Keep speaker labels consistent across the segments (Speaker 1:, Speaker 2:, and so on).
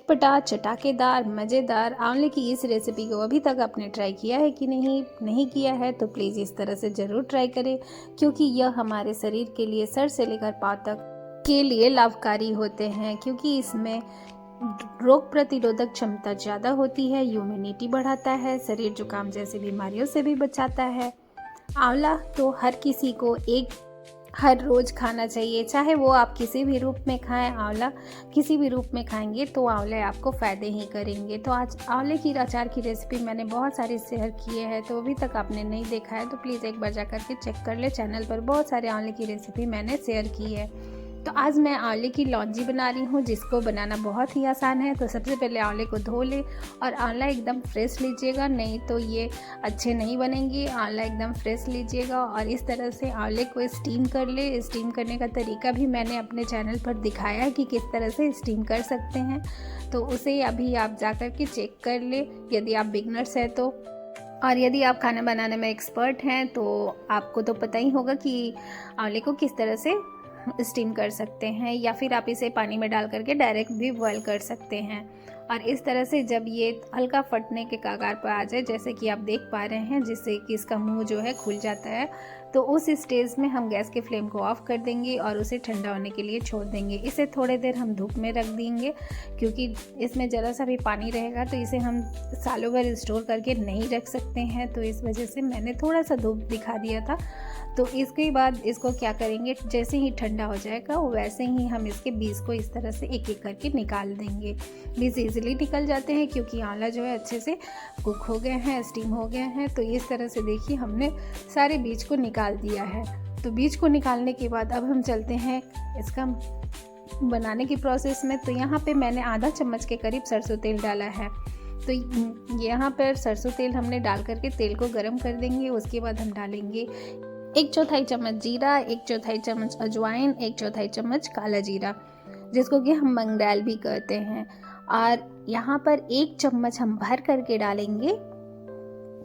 Speaker 1: चटपटा, चटाकेदार, मज़ेदार आंवले की इस रेसिपी को अभी तक आपने ट्राई किया है कि नहीं किया है तो प्लीज़ इस तरह से ज़रूर ट्राई करें, क्योंकि यह हमारे शरीर के लिए सर से लेकर पाँव तक के लिए लाभकारी होते हैं, क्योंकि इसमें रोग प्रतिरोधक क्षमता ज़्यादा होती है, इम्यूनिटी बढ़ाता है, शरीर जुकाम जैसी बीमारियों से भी बचाता है। आंवला तो हर किसी को हर रोज़ खाना चाहिए, चाहे वो आप किसी भी रूप में खाएं। आंवला किसी भी रूप में खाएंगे तो आंवले आपको फ़ायदे ही करेंगे। तो आज आंवले की अचार की रेसिपी मैंने बहुत सारी शेयर किए हैं, तो अभी तक आपने नहीं देखा है तो प्लीज़ एक बार जा कर के चेक कर ले। चैनल पर बहुत सारे आंवले की रेसिपी मैंने शेयर की है। तो आज मैं आंवले की लौंजी बना रही हूँ, जिसको बनाना बहुत ही आसान है। तो सबसे पहले आंवले को धो ले और आंवला एकदम फ्रेश लीजिएगा, नहीं तो ये अच्छे नहीं बनेंगे। आंवला एकदम फ्रेश लीजिएगा और इस तरह से आंवले को स्टीम कर ले। स्टीम करने का तरीका भी मैंने अपने चैनल पर दिखाया है कि किस तरह से स्टीम कर सकते हैं, तो उसे अभी आप जा कर के चेक कर ले यदि आप बिगनर्स हैं तो। और यदि आप खाना बनाने में एक्सपर्ट हैं तो आपको तो पता ही होगा कि आंवले को किस तरह से स्टीम कर सकते हैं, या फिर आप इसे पानी में डाल करके डायरेक्ट भी बॉयल कर सकते हैं। और इस तरह से जब ये हल्का फटने के कगार पर आ जाए, जैसे कि आप देख पा रहे हैं, जिससे कि इसका मुंह जो है खुल जाता है, तो उस स्टेज में हम गैस के फ्लेम को ऑफ कर देंगे और उसे ठंडा होने के लिए छोड़ देंगे। इसे थोड़ी देर हम धूप में रख देंगे, क्योंकि इसमें ज़रा सा भी पानी रहेगा तो इसे हम सालों भर स्टोर करके नहीं रख सकते हैं, तो इस वजह से मैंने थोड़ा सा धूप दिखा दिया था। तो इसके बाद इसको क्या करेंगे, जैसे ही ठंडा हो जाएगा वैसे ही हम इसके बीज को इस तरह से एक एक करके निकाल देंगे। बीज ईजिली निकल जाते हैं क्योंकि आंवला जो है अच्छे से कुक हो गए हैं, स्टीम हो गए हैं। तो इस तरह से देखिए हमने सारे बीज को निकाल दिया है। तो बीज को निकालने के बाद अब हम चलते हैं इसका बनाने की प्रोसेस में। तो यहाँ पे मैंने आधा चम्मच के करीब सरसों तेल डाला है। तो यहाँ पर सरसों तेल हमने डाल करके तेल को गर्म कर देंगे। उसके बाद हम डालेंगे 1/4 चम्मच जीरा, 1/4 चम्मच अजवाइन, 1/4 चम्मच काला जीरा, जिसको कि हम मंग दाल भी कहते हैं। और यहाँ पर 1 चम्मच हम भर करके डालेंगे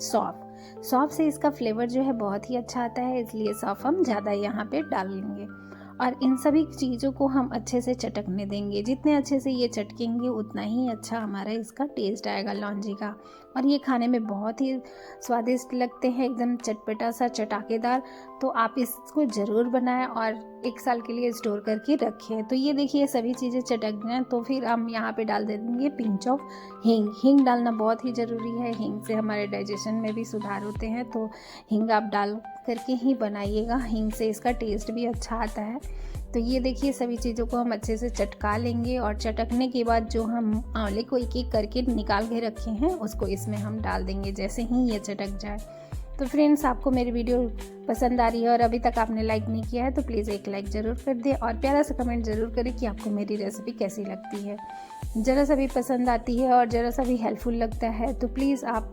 Speaker 1: सौंफ। सौंफ से इसका फ्लेवर जो है बहुत ही अच्छा आता है, इसलिए सौंफ हम ज़्यादा यहाँ पे डालेंगे। और इन सभी चीज़ों को हम अच्छे से चटकने देंगे। जितने अच्छे से ये चटकेंगे उतना ही अच्छा हमारा इसका टेस्ट आएगा लौंजी का। और ये खाने में बहुत ही स्वादिष्ट लगते हैं, एकदम चटपटा सा, चटाकेदार। तो आप इसको ज़रूर बनाएं और 1 साल के लिए स्टोर करके रखें। तो ये देखिए सभी चीज़ें चटक जाएँ तो फिर हम यहाँ पे डाल देंगे पिंच ऑफ हींग। हींग डालना बहुत ही ज़रूरी है, हींग से हमारे डाइजेशन में भी सुधार होते हैं। तो हींग आप डाल करके ही बनाइएगा, हींग से इसका टेस्ट भी अच्छा आता है। तो ये देखिए सभी चीज़ों को हम अच्छे से चटका लेंगे और चटकने के बाद जो हम आंवले को एक एक करके निकाल के रखे हैं उसको इसमें हम डाल देंगे जैसे ही ये चटक जाए। तो फ्रेंड्स, आपको मेरी वीडियो पसंद आ रही है और अभी तक आपने लाइक नहीं किया है तो प्लीज़ एक लाइक ज़रूर कर दें और प्यारा सा कमेंट ज़रूर करें कि आपको मेरी रेसिपी कैसी लगती है। ज़रा सा भी पसंद आती है और ज़रा सा भी हेल्पफुल लगता है तो प्लीज़ आप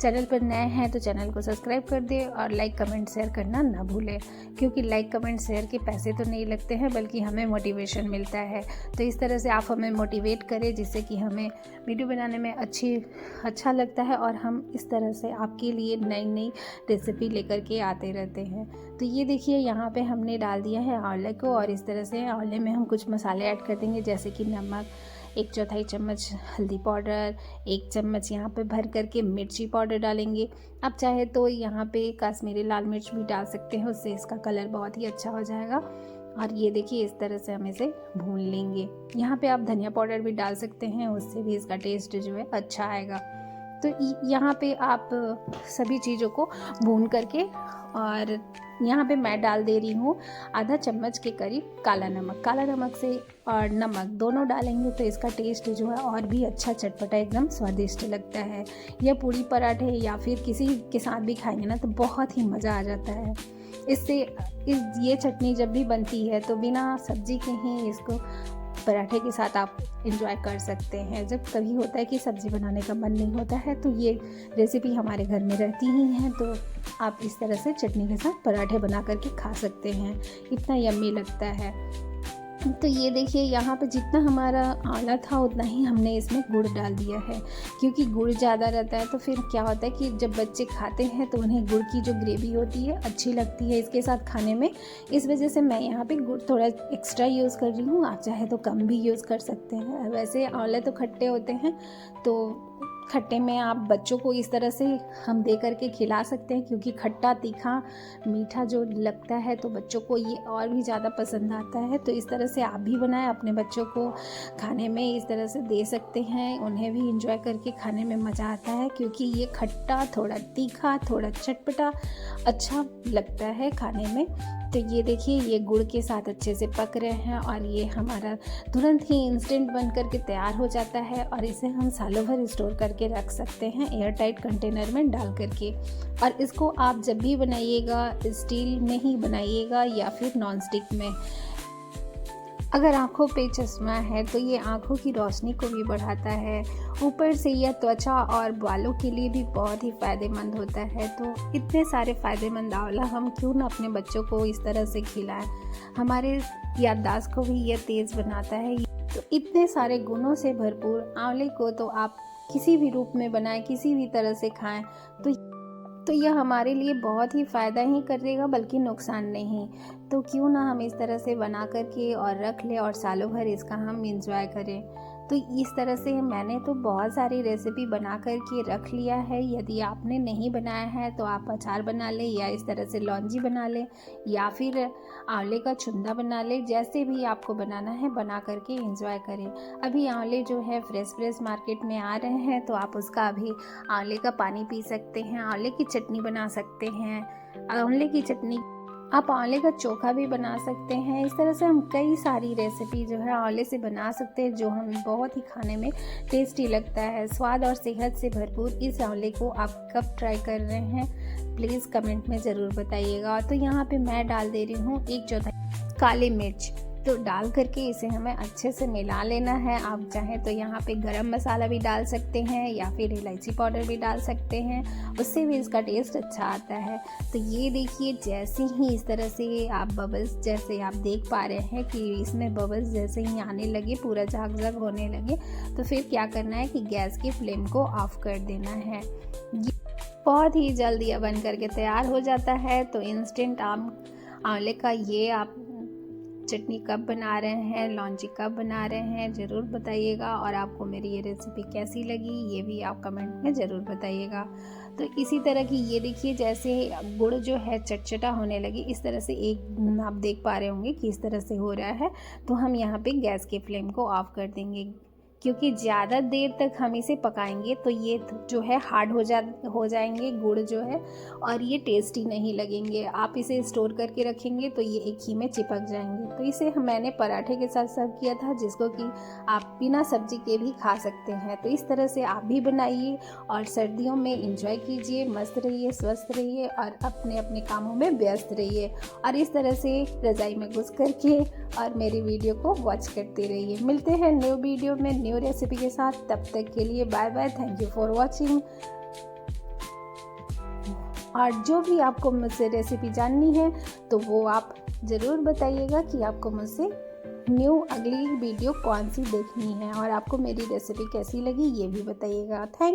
Speaker 1: चैनल पर नए हैं तो चैनल को सब्सक्राइब कर दें और लाइक कमेंट शेयर करना ना भूलें, क्योंकि लाइक कमेंट शेयर के पैसे तो नहीं लगते हैं बल्कि हमें मोटिवेशन मिलता है। तो इस तरह से आप हमें मोटिवेट करें जिससे कि हमें वीडियो बनाने में अच्छा लगता है और हम इस तरह से आपके लिए नई नई रेसिपी लेकर के आते रहते हैं। तो ये देखिए यहाँ पे हमने डाल दिया है आंवले को और इस तरह से आंवले में हम कुछ मसाले ऐड कर देंगे, जैसे कि नमक, 1/4 चम्मच हल्दी पाउडर, 1 चम्मच यहाँ पे भर करके मिर्ची पाउडर डालेंगे। आप चाहे तो यहाँ पे काश्मीरी लाल मिर्च भी डाल सकते हैं, उससे इसका कलर बहुत ही अच्छा हो जाएगा। और ये देखिए इस तरह से हम इसे भून लेंगे। यहाँ पे आप धनिया पाउडर भी डाल सकते हैं, उससे भी इसका टेस्ट जो है अच्छा आएगा। तो यहाँ पे आप सभी चीज़ों को भून करके और यहाँ पे मैं डाल दे रही हूँ आधा चम्मच के करीब काला नमक। काला नमक से और नमक दोनों डालेंगे तो इसका टेस्ट जो है और भी अच्छा, चटपटा, एकदम स्वादिष्ट लगता है। यह पूड़ी पराठे या फिर किसी के साथ भी खाएंगे ना तो बहुत ही मज़ा आ जाता है। ये चटनी जब भी बनती है तो बिना सब्जी के ही इसको पराठे के साथ आप एंजॉय कर सकते हैं। जब कभी होता है कि सब्ज़ी बनाने का मन नहीं होता है तो ये रेसिपी हमारे घर में रहती ही है, तो आप इस तरह से चटनी के साथ पराठे बना करके खा सकते हैं, इतना यम्मी लगता है। तो ये देखिए यहाँ पे जितना हमारा आंवला था उतना ही हमने इसमें गुड़ डाल दिया है, क्योंकि गुड़ ज़्यादा रहता है तो फिर क्या होता है कि जब बच्चे खाते हैं तो उन्हें गुड़ की जो ग्रेवी होती है अच्छी लगती है इसके साथ खाने में। इस वजह से मैं यहाँ पे गुड़ थोड़ा एक्स्ट्रा यूज़ कर रही हूँ, आप चाहे तो कम भी यूज़ कर सकते हैं। वैसे आंवले तो खट्टे होते हैं, तो खट्टे में आप बच्चों को इस तरह से हम दे करके खिला सकते हैं, क्योंकि खट्टा तीखा मीठा जो लगता है तो बच्चों को ये और भी ज़्यादा पसंद आता है। तो इस तरह से आप भी बनाएं, अपने बच्चों को खाने में इस तरह से दे सकते हैं, उन्हें भी इंजॉय करके खाने में मज़ा आता है, क्योंकि ये खट्टा, थोड़ा तीखा, थोड़ा चटपटा अच्छा लगता है खाने में। तो ये देखिए ये गुड़ के साथ अच्छे से पक रहे हैं और ये हमारा तुरंत ही इंस्टेंट बन करके तैयार हो जाता है और इसे हम सालों भर स्टोर करके रख सकते हैं एयर टाइट कंटेनर में डाल करके। और इसको आप जब भी बनाइएगा स्टील में ही बनाइएगा या फिर नॉन स्टिक में। अगर आँखों पे चश्मा है तो ये आँखों की रोशनी को भी बढ़ाता है, ऊपर से यह त्वचा और बालों के लिए भी बहुत ही फ़ायदेमंद होता है। तो इतने सारे फ़ायदेमंद आंवला हम क्यों ना अपने बच्चों को इस तरह से खिलाएं। हमारे याददाश्त को भी यह तेज़ बनाता है। तो इतने सारे गुणों से भरपूर आंवले को तो आप किसी भी रूप में बनाएं, किसी भी तरह से खाएं तो यह हमारे लिए बहुत ही फ़ायदा ही करेगा, बल्कि नुकसान नहीं। तो क्यों ना हम इस तरह से बना करके और रख लें और सालों भर इसका हम इंजॉय करें। तो इस तरह से मैंने तो बहुत सारी रेसिपी बना करके रख लिया है। यदि आपने नहीं बनाया है तो आप अचार बना लें या इस तरह से लौंजी बना लें या फिर आंवले का चुंदा बना लें, जैसे भी आपको बनाना है बना करके एंजॉय करें। अभी आंवले जो है फ्रेश मार्केट में आ रहे हैं, तो आप उसका अभी आंवले का पानी पी सकते हैं, आंवले की चटनी बना सकते हैं। आंवले की चटनी आप आंवले का चोखा भी बना सकते हैं। इस तरह से हम कई सारी रेसिपी जो है आंवले से बना सकते हैं, जो हमें बहुत ही खाने में टेस्टी लगता है। स्वाद और सेहत से भरपूर इस आंवले को आप कब ट्राई कर रहे हैं प्लीज़ कमेंट में ज़रूर बताइएगा। तो यहाँ पे मैं डाल दे रही हूँ 1/4 काली मिर्च। तो डाल करके इसे हमें अच्छे से मिला लेना है। आप चाहें तो यहाँ पे गरम मसाला भी डाल सकते हैं या फिर इलायची पाउडर भी डाल सकते हैं, उससे भी इसका टेस्ट अच्छा आता है। तो ये देखिए जैसे ही इस तरह से आप बबल्स जैसे आप देख पा रहे हैं कि इसमें बबल्स जैसे ही आने लगे, पूरा झाग होने लगे, तो फिर क्या करना है कि गैस की फ्लेम को ऑफ कर देना है। बहुत ही जल्द यह बन करके तैयार हो जाता है। तो इंस्टेंट आंवले का ये आप चटनी कब बना रहे हैं, लौंजी कब बना रहे हैं, ज़रूर बताइएगा। और आपको मेरी ये रेसिपी कैसी लगी ये भी आप कमेंट में ज़रूर बताइएगा। तो इसी तरह की ये देखिए जैसे गुड़ जो है चटचटा होने लगी, इस तरह से एक आप देख पा रहे होंगे कि इस तरह से हो रहा है। तो हम यहाँ पे गैस के फ्लेम को ऑफ कर देंगे, क्योंकि ज़्यादा देर तक हम इसे पकाएंगे तो ये जो है हार्ड हो जाएंगे गुड़ जो है, और ये टेस्टी नहीं लगेंगे। आप इसे स्टोर करके रखेंगे तो ये एक ही में चिपक जाएंगे। तो इसे मैंने पराठे के साथ सर्व किया था, जिसको कि आप बिना सब्जी के भी खा सकते हैं। तो इस तरह से आप भी बनाइए और सर्दियों में इंजॉय कीजिए, मस्त रहिए, स्वस्थ रहिए और अपने अपने कामों में व्यस्त रहिए। और इस तरह से रज़ाई में घुस करके और मेरी वीडियो को वॉच करते रहिए। मिलते हैं न्यू वीडियो में न्यू रेसिपी के साथ, तब तक के लिए bye bye, thank you for watching. और जो भी आपको मुझसे रेसिपी जाननी है तो वो आप ज़रूर बताइएगा कि आपको मुझसे न्यू अगली वीडियो कौन सी देखनी है और आपको मेरी रेसिपी कैसी लगी ये भी बताइएगा। थैंक